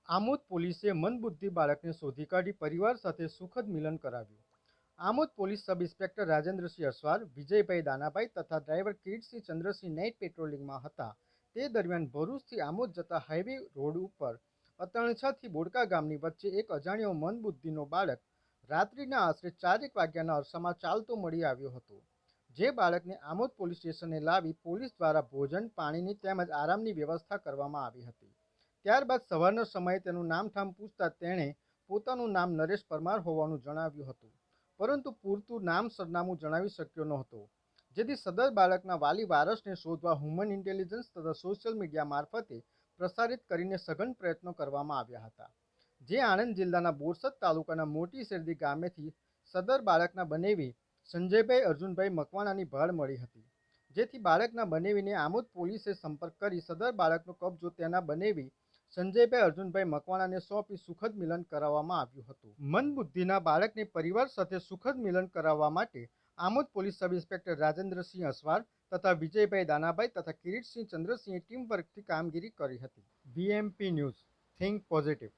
આમોદ પોલીસે મંદબુદ્ધિ બાળકને શોધી કાઢી પરિવાર સાથે સુખદ મિલન કરાવ્યું. Amod police sub inspector Rajendrasinh Aswar, Vijaybhai Danabhai તથા ડ્રાઈવર કિરીટસિંહ ચંદ્રસિંહ નાઇટ પેટ્રોલિંગમાં હતા. તે દરમિયાન ભરૂચથી આમોદ જતા હાઈવે રોડ ઉપર અતણછાથી બોડકા ગામની વચ્ચે એક અજાણ્યો મંદબુદ્ધિનો બાળક રાત્રિના આશરે 4 વાગ્યાના અરસામાં ચાલતો મળી આવ્યો હતો. જે બાળકને આમોદ પોલીસ સ્ટેશને લાવી પોલીસ દ્વારા ભોજન, પાણીની તેમજ આરામની વ્યવસ્થા કરવામાં આવી હતી. ત્યારબાદ સવારના સમયે તેનું નામઠામ પૂછતા તેણે પોતાનું નામ નરેશ પરમાર હોવાનું જણાવ્યું હતું, પરંતુ પૂરતું નામ સરનામું જણાવી શક્યો નહોતો. જેથી સદર બાળકના વાલી વારસને શોધવા હ્યુમન ઇન્ટેલિજન્સ તથા સોશિયલ મીડિયા મારફતે પ્રસારિત કરીને સઘન પ્રયત્નો કરવામાં આવ્યા હતા. જે આણંદ જિલ્લાના બોરસદ તાલુકાના મોટી શેરડી ગામેથી સદર બાળકના બનેવી સંજયભાઈ અર્જુનભાઈ મકવાણાની ભાળ મળી હતી. જેથી બાળકના બનેવીને આમોદ પોલીસે સંપર્ક કરી સદર બાળકનો કબજો તેના બનેવી સંજયભાઈ અર્જુનભાઈ મકવાણાને સોંપી સુખદ મિલન કરાવવામાં આવ્યું હતું. મંદબુદ્ધિના બાળકને પરિવાર સાથે સુખદ મિલન કરાવવા માટે Amod police sub inspector Rajendrasinh Aswar તથા વિજયભાઈ દાનાભાઈ તથા કિરીટસિંહ ચંદ્રસિંહે ટીમ વર્કથી કામગીરી કરી હતી. VMP news, think positive.